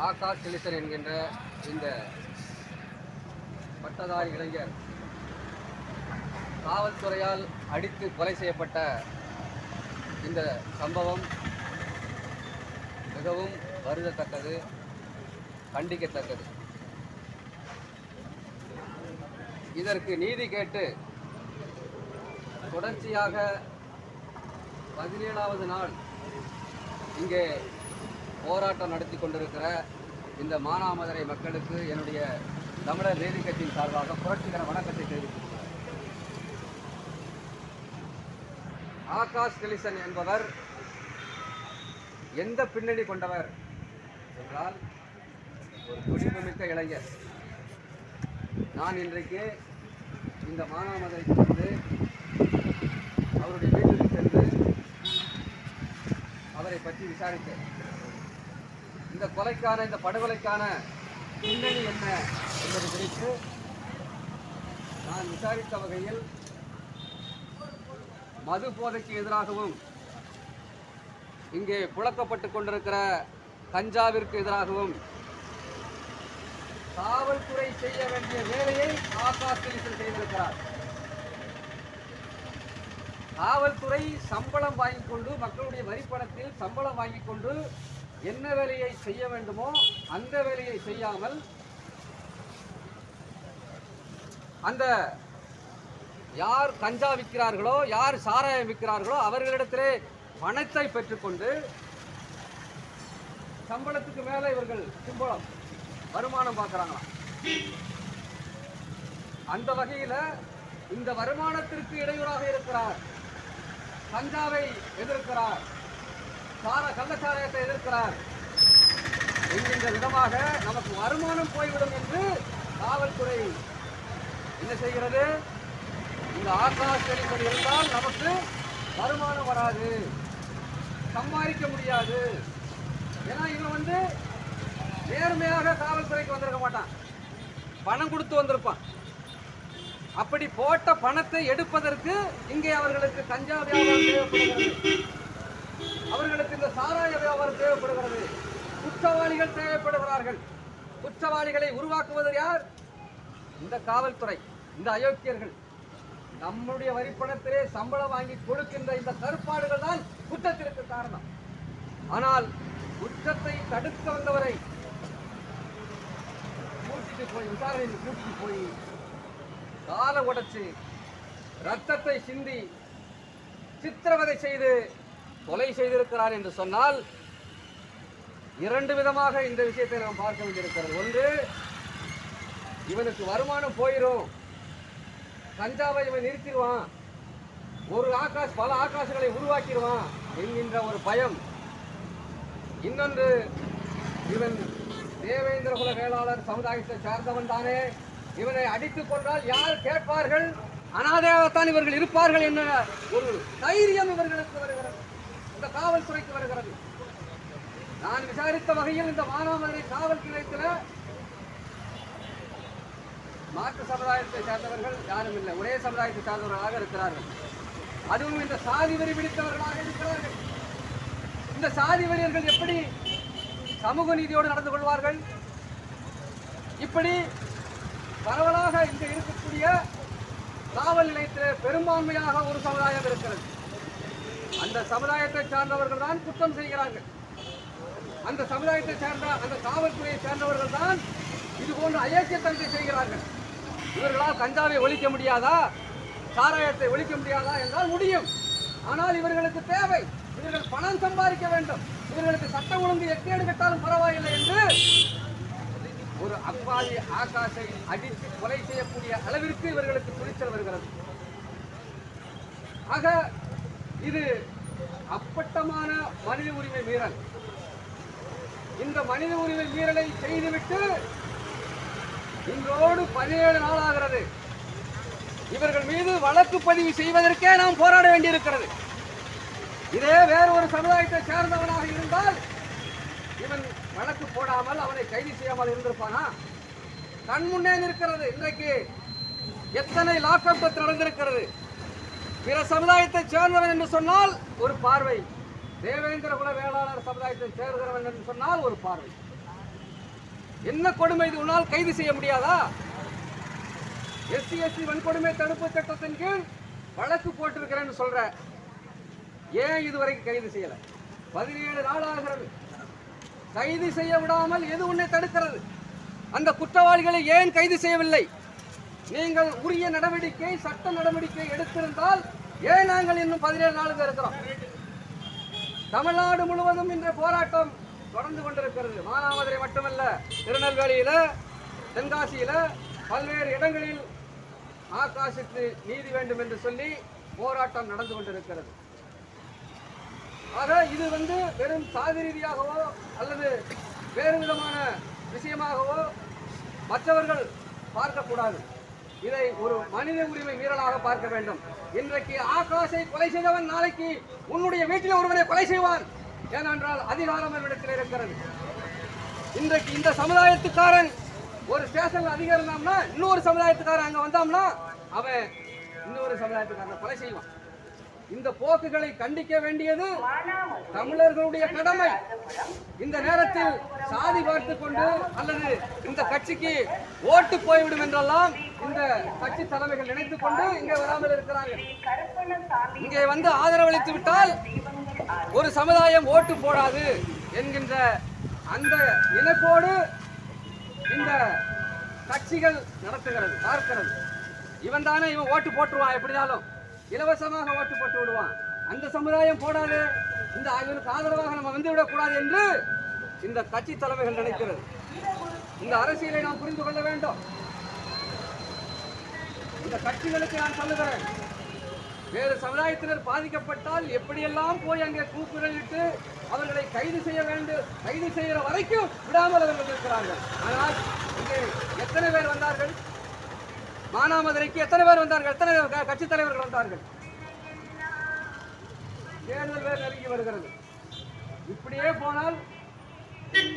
ஆகாஷ் கிளிசன் என்கின்ற இந்த பட்டதாரி இளைஞர் காவல்துறையால் அடித்து கொலை செய்யப்பட்ட இந்த சம்பவம் மிகவும் வருந்தத்தக்கது, கண்டிக்கத்தக்கது. இதற்கு நீதி கேட்டு தொடர்ச்சியாக 17வது நாள் இங்கே போராட்டம் நடத்தி கொண்டிருக்கிற இந்த மானாமதுரை மக்களுக்கு என்னுடைய தமிழர் நீதி கட்சியின் சார்பாக புரட்சிகர வணக்கத்தை தெரிவித்துள்ளார். ஆகாஷ் கிளிசன் என்பவர் எந்த பின்னணி கொண்டவர் என்றால் ஒரு துடிப்புமிக்க இளைஞர். நான் இன்றைக்கு இந்த மானாமதுரைக்கு வந்து அவருடைய வீட்டுக்கு சென்று அவரை பற்றி விசாரித்தேன். இந்த கொலைக்கான, இந்த படுகொலைக்கான பின்னணி என்ன என்பது குறித்து நான் விசாரித்த வகையில் மது போதைக்கு எதிராகவும் இங்கே புழக்கப்பட்டு கொண்டிருக்கிற கஞ்சாவிற்கு எதிராகவும் காவல்துறை செய்ய வேண்டிய வேலையை ஆகாஷ் கிளிசன் செய்திருக்கிறார். காவல்துறை சம்பளம் வாங்கிக் கொண்டு, மக்களுடைய வரிப்பணத்தில் சம்பளம் வாங்கிக் கொண்டு என்ன வேலையை செய்ய வேண்டுமோ அந்த வேலையை செய்யாமல் அந்த யார் கஞ்சா விற்கிறார்களோ, யார் சாராயம் விற்கிறார்களோ அவர்களிடத்திலே பணத்தை பெற்றுக்கொண்டு சம்பளத்துக்கு மேலே இவர்கள் வருமானம் பார்க்குறாங்களாம். அந்த வகையில் இந்த வருமானத்திற்கு இடையூறாக இருக்கிறார், கஞ்சாவை எதிர்க்கிறார், கள்ளச்சாராயத்தை எதிர்க்கிறார் என்கின்ற விதமாக நமக்கு வருமானம் போய்விடும் என்று காவல்துறை என்ன செய்கிறது? இந்த ஆகாஷ் கிளிசன் இருந்தால் நமக்கு வருமானம் வராது, சம்பாதிக்க முடியாது. ஏன்னா இவன் நேர்மையாக காவல்துறைக்கு வந்திருக்க மாட்டான், பணம் கொடுத்து வந்திருப்பான். அப்படி போட்ட பணத்தை எடுப்பதற்கு இங்கே அவர்களுக்கு கஞ்சா வியாபாரம் தேவைப்படுகிறது, அவர்களுக்கு இந்த சாராய வியாபாரம் தேவைப்படுகிறது, குற்றவாளிகள் தேவைப்படுகிறார்கள். குற்றவாளிகளை உருவாக்குவது யார்? இந்த காவல்துறை, இந்த அயோக்கியர்கள். நம்முடைய வரிப்பணத்திலே சம்பளம் வாங்கி கொடுக்கின்ற இந்த கருப்பாடுகள் தான் குற்றத்திற்கு காரணம். ஆனால் குற்றத்தை தடுக்க வந்தவரை விசாரணையில் கூட்டிட்டு போய் காலை உடைச்சு ரத்தத்தை சிந்தி சித்திரவதை செய்து கொலை செய்திருக்கிறார் என்று சொன்னால் இரண்டு விதமாக இந்த விஷயத்தை நாம் பார்க்க வேண்டியிருக்கிறது. ஒன்று, இவனுக்கு வருமானம் போயிடும், கஞ்சாவை இவன் நிறுத்திடுவான், ஒரு ஆகாஷ் பல ஆகாசுகளை உருவாக்கிடுவான் என்கின்ற ஒரு பயம். இன்னொன்று, இவன் தேவேந்திர குல வேளாளர் சமுதாயத்தை சார்ந்தவன் தானே, இவனை அடித்துக் கொண்டால் யார் கேட்பார்கள், அனாதையாகத்தான் இவர்கள் இருப்பார்கள் என்ற ஒரு தைரியம் இவர்களுக்கு வருகிறது, இந்த காவல்துறைக்கு வருகிறது. நான் விசாரித்த வகையில் இந்த மானாமதுரை காவல் நிலையத்தில் மாற்று சமுதாயத்தை சார்ந்தவர்கள் யாரும் இல்லை, ஒரே சமுதாயத்தை சார்ந்தவர்களாக இருக்கிறார்கள். அதுவும் இந்த சாதி வரி பிடித்தவர்களாக இருக்கிறார்கள். இந்த சாதி வரியர்கள் எப்படி சமூக நீதியோடு நடந்து கொள்வார்கள்? இப்படி பரவலாக இங்கே இருக்கக்கூடிய காவல் நிலையத்தில் பெரும்பான்மையாக ஒரு சமுதாயம் இருக்கிறது. அந்த சமுதாயத்தை சார்ந்தவர்கள் தான் குற்றம் செய்கிறார்கள். அந்த சமுதாயத்தை சேர்ந்த அந்த காவல்துறையை சேர்ந்தவர்கள் தான் இது போன்ற அயோக்கியத்தனத்தை செய்கிறார்கள். இவர்களால் கஞ்சாவை ஒழிக்க முடியாதா, சாராயத்தை ஒழிக்க முடியாதா என்றால் முடியும். ஆனால் இவர்களுக்கு தேவை, இவர்கள் பணம் சம்பாதிக்க வேண்டும், இவர்களுக்கு சட்டம் ஒழுங்கு எக்கேடு கட்டாலும் பரவாயில்லை என்று ஒரு அப்பாவி ஆகாஷை அடித்து கொலை செய்யக்கூடிய அளவிற்கு இவர்களுக்கு துணிச்சல் வருகிறது. ஆக இது அப்பட்டமான மனித உரிமை மீறல். இந்த மனித உரிமை மீறலை செய்துவிட்டு இன்றோடு 17 நாள் ஆகிறது. இவர்கள் மீது வழக்கு பதிவு செய்வதற்கே நாம் போராட வேண்டியிருக்கிறது. இதே வேறு ஒரு சமுதாயத்தை சேர்ந்தவனாக இருந்தால் இவன் வழக்கு போடாமல் அவனை கைது செய்யாமல் இருந்திருப்பானா? கண் முன்னே இருக்கிறது. இன்றைக்கு எத்தனை லாக்அப் நடந்திருக்கிறது. பிற சமுதாயத்தை சேர்ந்தவன் என்று சொன்னால் ஒரு பார்வை, தேவேந்திர குல வேளாளர் சமுதாயத்தை சேர்கிறவன் என்று சொன்னால் ஒரு பார்வை. என்ன கொடுமை இது? உன்னால் கைது செய்ய முடியாதா? SC/ST வன்கொடுமை தடுப்பு சட்டத்தின் கீழ் வழக்கு போட்டிருக்கிறேன்னு சொல்ற, ஏன் இதுவரைக்கும் கைது செய்யல? 17 நாள் ஆகிறது. கைது செய்ய விடாமல் எது உன்னை தடுக்கிறது? அந்த குற்றவாளிகளை ஏன் கைது செய்யவில்லை? நீங்கள் உரிய நடவடிக்கை, சட்ட நடவடிக்கை எடுத்திருந்தால் ஏன் நாங்கள் இன்னும் 17 நாளுக்கு இருக்கிறோம்? தமிழ்நாடு முழுவதும் இன்று போராட்டம் தொடர்ந்து கொண்டிருக்கிறது. மானாமதுரை மட்டுமல்ல, திருநெல்வேலியில, தென்காசியில, பல்வேறு இடங்களில் ஆகாஷுக்கு நீதி வேண்டும் என்று சொல்லி போராட்டம் நடந்து கொண்டிருக்கிறது. ஆக இது வெறும் சாதி ரீதியாகவோ அல்லது வேறு விதமான விஷயமாகவோ மற்றவர்கள் பார்க்கக்கூடாது. இதை ஒரு மனித உரிமை மீறலாக பார்க்க வேண்டும். இன்றைக்கு ஆகாஷை கொலை செய்தவன் நாளைக்கு உன்னுடைய வீட்டில் ஒருவனை கொலை செய்வான். ஏனென்றால் அதிகாரம் அவரிடத்தில் இருக்கிறது. இன்றைக்கு இந்த சமுதாயத்துக்காரன் ஒரு ஸ்டேஷன்ல அதிகாரம் இருந்தான்னா, இன்னொரு சமுதாயத்துக்காரன் அங்க வந்தான்னா அவன் இன்னொரு சமுதாயத்துக்காரனை கொலை செய்வான். இந்த போக்குகளை கண்டிக்க வேண்டியது தமிழர்களுடைய கடமை. இந்த நேரத்தில் சாதி பார்த்து கொண்டு அல்லது இந்த கட்சிக்கு ஓட்டு போய்விடும் என்றெல்லாம் இந்த கட்சி தலைமைகள் நினைத்துக் கொண்டு இங்கே வராமல் இருக்கிறார்கள். இங்கே ஆதரவளித்து விட்டால் ஒரு சமுதாயம் ஓட்டு போடாது என்கின்ற அந்த நினைப்போடு இந்த கட்சிகள் நடத்துகிறது, பார்க்கிறது. இவன் தானே, இவன் ஓட்டு போட்டுருவான், எப்படினாலும் இலவசமாக ஓட்டு போட்டு விடுவான், அந்த சமுதாயம் போடாது, இந்த இவனுக்கு ஆதரவாக நம்ம வந்துவிடக்கூடாது என்று இந்த கட்சி தலைமைகள் நினைக்கிறது. இந்த அரசியலை நாம் புரிந்து கொள்ள வேண்டும். இந்த கட்சிகளுக்கு நான் சொல்லுகிறேன், வேறு சமுதாயத்தினர் பாதிக்கப்பட்டால் எப்படியெல்லாம் போய் அங்கே கூக்குரலிட்டு அவர்களை கைது செய்ய வேண்டும், கைது செய்கிற வரைக்கும் விடாமல் அவர்கள் இருக்கிறார்கள். ஆனால் இங்கே எத்தனை பேர் வந்தார்கள்? மானாமதுரைக்கு எத்தனை பேர் வந்தார்கள்? எத்தனை கட்சி தலைவர்கள் வந்தார்கள்? தேர்தல் வேறு நெருங்கி வருகிறது. இப்படியே போனால்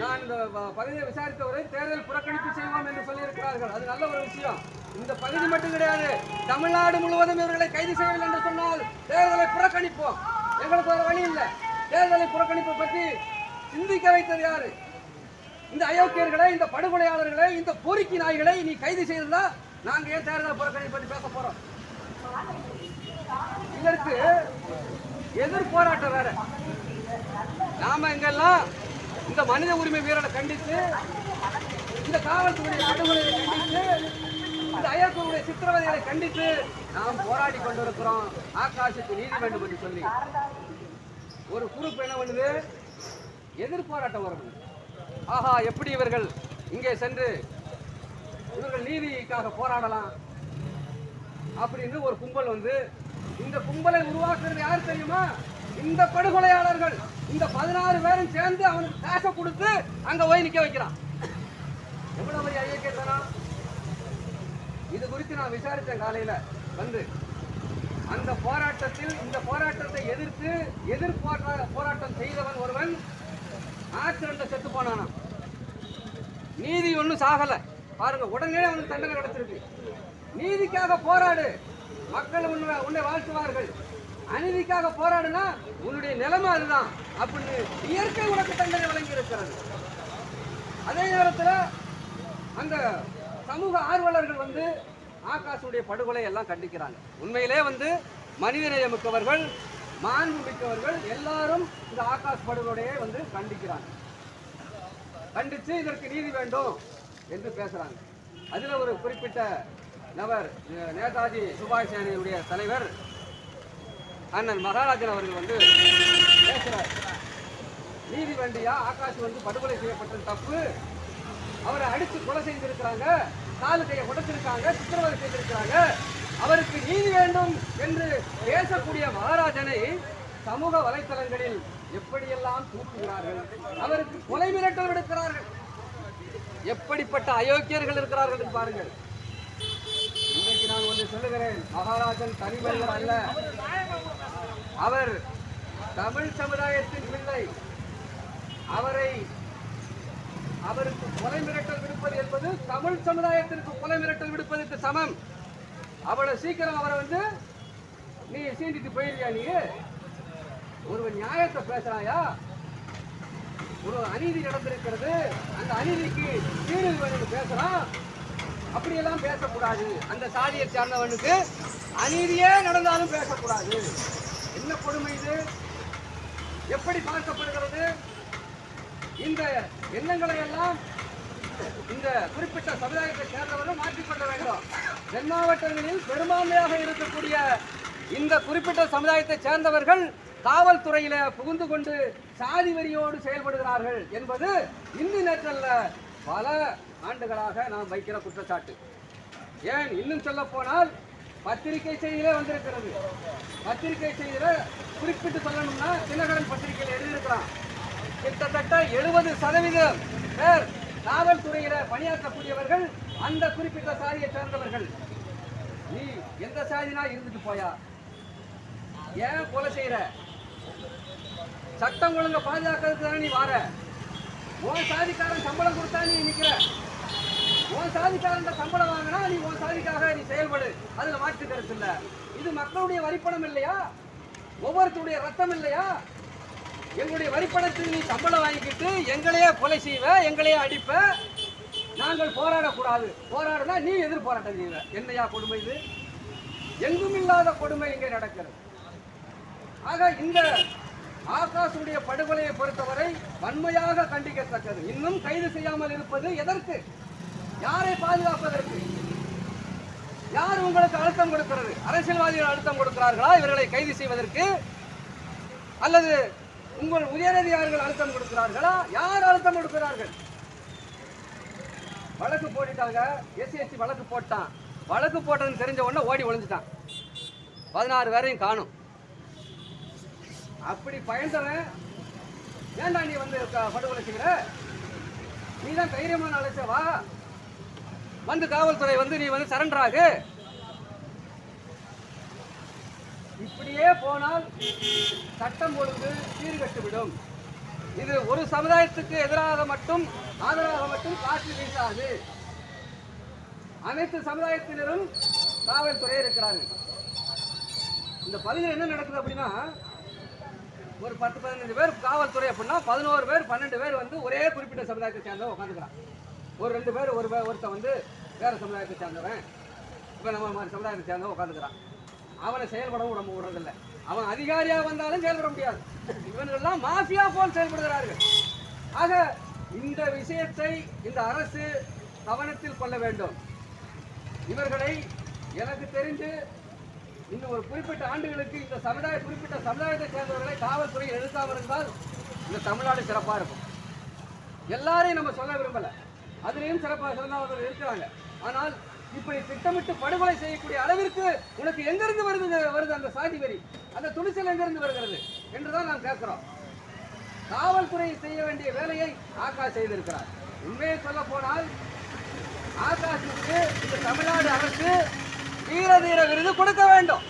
நான் இந்த பகுதியை விசாரித்தவரை தேர்தல் புறக்கணிப்பு செய்வோம் என்று சொல்லியிருக்கிறார்கள். அது நல்ல ஒரு விஷயம். இந்த பகுதி மட்டும் கிடையாது, தமிழ்நாடு முழுவதும் இவர்களை கைது செய்யவில்லை என்று சொன்னால் தேர்தலை புறக்கணிப்போம். எங்களுக்கு ஒரு வழி இல்லை. தேர்தலை புறக்கணிப்பை பற்றி சிந்திக்க வைத்தது யாரு? இந்த அயோக்கியர்களை, இந்த படுகொலையாளர்களை, இந்த பொறுக்கி நாய்களை நீ கைது செய்திருந்தா நாங்க ஏன் தேர்தல் புறக்கணிப்பு பற்றி பேச போறோம்? இதற்கு எதிர் போராட்டம் வேற. நாம இங்கெல்லாம் இந்த மனித உரிமை மீறலை கண்டித்து, இந்த காவல்துறை படுகொலையை கண்டித்து, இந்த அயோக்கியருடைய சித்திரவதைகளை கண்டித்து நாம் போராடி கொண்டிருக்கிறோம். ஆகாஷுக்கு நீதி வேண்டும் என்று சொல்லி ஒரு குரூப் என்ன பண்ணுது? எதிர் போராட்டம் வரணும். ஆஹா, எப்படி இவர்கள் இங்கே சென்று இவர்கள் நீதிக்காக போராடலாம் அப்படின்னு ஒரு கும்பல் இந்த கும்பலை உருவாக்குறது யார் தெரியுமா? இந்த படுகொலையாளர்கள். இந்த 16 பேரும் சேர்ந்து அவனுக்கு காசை கொடுத்து அங்க போய் நிக்க வைக்கிறான். எவ்வளவு பெரிய ஐயக்கேத்தனம்! இது குறித்து நான் விசாரித்தேன் காலையில அந்த போராட்டத்தில், இந்த போராட்டத்தை எதிர்த்து போராட்டம் செய்தவன் ஒருவன் ஆக்சிடென்ட்ல செத்து போனானா. நீதி ஒன்றும் சாகல பாருங்க, உடனே அவனுக்கு தண்டனை கிடைச்சிருக்கு. நீதிக்காக போராடு, மக்கள் உன்னை வாழ்த்துவார்கள். அநீதிக்காக போராடுனா உன்னுடைய நிலைமை அதுதான் அப்படின்னு இயற்கை உனக்கு தண்டனை வழங்கி இருக்கிறது. அதே நேரத்தில் அந்த சமூக ஆர்வலர்கள் ஆகாஷுடைய படுகொலை எல்லாம் கண்டிக்கிறாங்க. உண்மையிலே மனிதநேயம் மிக்கவர்கள், மாண்பு மிக்கவர்கள் எல்லாரும் இந்த ஆகாஷ் படுகொலையை கண்டிக்கிறாங்க. கண்டித்து இதற்கு நீதி வேண்டும் என்று பேசுறாங்க. அதுல ஒரு குறிப்பிட்ட நபர், நேதாஜி சுபாஷ் சேனையுடைய தலைவர் அண்ணன் மகாராஜன் அவர்கள் பேசுறார். நீதி வேண்டியா? ஆகாஷ் படுகொலை செய்யப்பட்டது தப்பு, அவரை அடித்து கொலை செய்திருக்கிறாங்க, காலு கையை உடைச்சிருக்காங்க, சித்திரவதை செய்திருக்கிறாங்க, அவருக்கு நீதி வேண்டும் என்று பேசக்கூடிய மகாராஜனை சமூக வலைத்தளங்களில் எப்படியெல்லாம் தூக்குகிறார்கள், அவருக்கு கொலை மிரட்டல் விடுக்கிறார்கள். எப்படிப்பட்ட அயோக்கியர்கள் இருக்கிறார்கள் பாருங்கள். இன்றைக்கு நான் ஒன்று சொல்லுகிறேன், மகாராஜன் தனி மனிதர் அல்ல, அவர் தமிழ் சமுதாயத்தின் பிள்ளை. அவருக்கு கொலை மிரட்டல் விடுப்பது என்பது தமிழ் சமுதாயத்திற்கு கொலை மிரட்டல் விடுப்பதற்கு சமம். அவ்வளவு சீக்கிரம் அவரை நீ சீண்டிட்டு போயிருக்கியா? நீ ஒரு நியாயத்தை பேசுறாயா? ஒரு அநீதி நடந்திருக்கிறது, அந்த அநீதிக்கு தீர்வு வேணும்னு பேசுறான். அப்படியெல்லாம் பேசக்கூடாது. அந்த சாதியை சார்ந்தவனுக்கு அநீதியே நடந்தாலும் பேசக்கூடாது. என்ன கொடுமை இது? எப்படி பார்க்கப்படுகிறது? இந்த எண்ணங்களை எல்லாம் இந்த குறிப்பிட்ட சமுதாயத்தை சேர்ந்தவர்கள் மாற்றிக்கொள்ள வேண்டும். தென் மாவட்டங்களில் பெரும்பான்மையாக இருக்கக்கூடிய இந்த குறிப்பிட்ட சமுதாயத்தை சேர்ந்தவர்கள் காவல்துறையில புகுந்து கொண்டு சாதி வெறியோடு செயல்படுகிறார்கள் என்பது இன்று நேற்றல்ல, பல ஆண்டுகளாக நாம் வைக்கிற குற்றச்சாட்டு. ஏன் இன்னும் சொல்ல போனால் பத்திரிகை செய்தியிலே வந்திருக்கிறது. பத்திரிகை செய்தியில குறிப்பிட்டு சொல்லணும்னா தினகரன் பத்திரிகையில் எழுதியிருக்கிறான். கிட்டத்தட்ட 70% பேர் காவல்துறையில பணியாற்றக்கூடியவர்கள் அந்த குறிப்பிட்ட சாதியை சேர்ந்தவர்கள். நீ எந்த சாதினா இருந்துட்டு போயா? ஏன் கொலை செய்யற? சட்டம் ஒழுங்க பாதுகாக்கிறதுக்கு தானே நீ வார. உன் சாதிக்காரன் சம்பளம் கொடுத்தா நீ நிக்கிற. உன் சாதிக்காரன் சம்பளம் வாங்கினா நீ உன் சாதிக்காக நீ செயல்படு. அதுல மாற்று கருத்து இல்ல. இது மக்களுடைய வரிப்பணம் இல்லையா? ஒவ்வொருத்தருடைய ரத்தம் இல்லையா? எங்களுடைய வரிப்பணத்தில் நீ சம்பளம் வாங்கிக்கிட்டு எங்களையே கொலை செய்வ, எங்களையே அடிப்ப. நாங்கள் போராடக்கூடாது. போராடினா நீ எதிர் போராட்டம் செய்வ. என்னையா கொடுமை இது? எங்கும் இல்லாத கொடுமை இங்கே நடக்கிறது. ஆக இந்த ஆகாஷுடைய படுகொலையை பொறுத்தவரை வன்மையாக கண்டிக்கத்தக்கது. இன்னும் கைது செய்யாமல் இருப்பது எதற்கு? யாரை பாதுகாப்பதற்கு? யார் உங்களுக்கு அழுத்தம் கொடுக்கிறது? அரசியல்வாதிகள் அழுத்தம் கொடுக்கிறார்களா இவர்களை கைது செய்வதற்கு? அல்லது உங்கள் உயரதிகாரிகள் அழுத்தம் கொடுக்கிறார்களா? யார் அழுத்தம் கொடுக்கிறார்கள்? வழக்கு போட்டுட்டாங்க. எஸ்சி வழக்கு போட்டான். வழக்கு போட்டதுன்னு தெரிஞ்ச உடனே ஓடி ஒளிஞ்சிட்டான். 16 பேரையும் காணும். அப்படி பயந்தவன் ஏன்டா நீ வந்து படுகொலை செய்கிற? நீ தான் தைரியமான அழைச்ச வா, வந்து காவல்துறை வந்து நீ வந்து சரண்டர் ஆகு. இப்படியே போனால் சட்டம் ஒழுங்கு சீர்கட்டுவிடும். இது ஒரு சமுதாயத்துக்கு எதிராக மட்டும் ஆதரவாக மட்டும் காற்று வீசாது. அனைத்து சமுதாயத்தினரும் காவல்துறை இருக்கிறார்கள். இந்த பகுதியில் என்ன நடக்குது அப்படின்னா, ஒரு 10-15 பேர் காவல்துறை அப்படின்னா 11 பேர் 12 பேர் வந்து ஒரே குறிப்பிட்ட சமுதாயத்தை சேர்ந்தவன் உட்காந்துக்கிறான். ஒரு 2 பேர் ஒருத்தன் வந்து வேற சமுதாயத்தை சேர்ந்தவன், இப்போ நம்ம மாதிரி சமுதாயத்தை சேர்ந்தவன் உட்காந்துக்கிறான். அவனை செயல்படவும் நம்ம விடுறதில்லை. அவன் அதிகாரியாக வந்தாலும் செயல்பட முடியாது. இவர்கள்லாம் மாஃபியா போல் செயல்படுகிறார்கள். ஆக இந்த விஷயத்தை இந்த அரசு கவனத்தில் கொள்ள வேண்டும். இவர்களை எனக்கு தெரிந்து இன்னும் ஒரு குறிப்பிட்ட ஆண்டுகளுக்கு இந்த குறிப்பிட்ட சமுதாயத்தை சேர்ந்தவர்களை காவல்துறை எழுத்தாமல் இருந்தால் இந்த தமிழ்நாடு சிறப்பாக இருக்கும். எல்லாரையும் நம்ம சொல்ல விரும்பல, அதுலேயும் சிறப்பாக சிறந்தவர்கள் இருக்கிறாங்க. ஆனால் இப்படி திட்டமிட்டு படுகொலை செய்யக்கூடிய அளவிற்கு உனக்கு எங்கிருந்து வருது அந்த சாதி வரி, அந்த துணிச்சல் எங்கிருந்து வருகிறது என்றுதான் நாம் கேட்கிறோம். காவல்துறை செய்ய வேண்டிய வேலையை ஆகாஷ் செய்திருக்கிறார். உண்மையை சொல்ல போனால் ஆகாஷுக்கு இந்த தமிழ்நாடு அரசு வீர தீர விருது கொடுக்க வேண்டும்.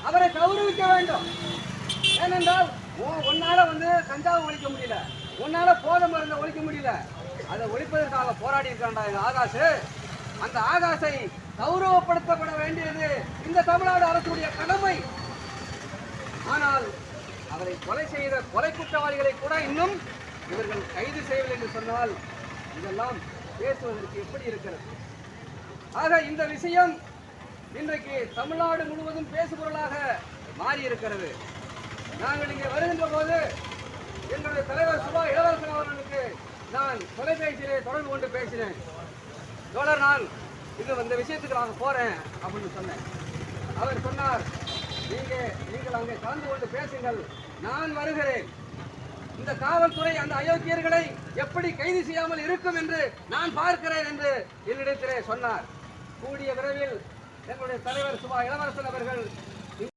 அவரை கௌரவிக்க வேண்டும். ஏனென்றால் உன்னால வந்து கஞ்சாவை ஒழிக்க முடியல, உன்னால போதை மருந்தை ஒழிக்க முடியல, அதை ஒழிப்பதற்காக போராடி இருக்காண்டா ஆகாஷ். அந்த ஆகாஷை கௌரவப்படுத்தப்பட வேண்டியது இந்த தமிழ்நாடு அரசுடைய கடமை. ஆனால் அவரை கொலை செய்த கொலை குற்றவாளிகளை கூட இன்னும் இவர்கள் கைது செய்யவில்லை என்று சொன்னால் இதெல்லாம் பேசுவதற்கு எப்படி இருக்கிறது? ஆக இந்த விஷயம் இன்றைக்கு தமிழ்நாடு முழுவதும் பேசுபொருளாக மாறி இருக்கிறது. நாங்கள் இங்கே வருகின்ற போது எங்களுடைய தலைவர் சுபா இளவரசன் அவர்களுக்கு நான் தொலைபேசியிலே தொடர்பு கொண்டு பேசினேன். தோழர், நான் இந்த விஷயத்துக்கு நான் போறேன் அப்படின்னு சொன்னேன். அவர் சொன்னார், நீங்கள் அங்கே கலந்து கொண்டு பேசுங்கள், நான் வருகிறேன். இந்த காவல்துறை அந்த அயோக்கியர்களை எப்படி கைது செய்யாமல் இருக்கும் என்று நான் பார்க்கிறேன் என்று என்னிடத்திலே சொன்னார். கூடிய விரைவில் எங்களுடைய தலைவர் சுபா இளவரசன் அவர்கள்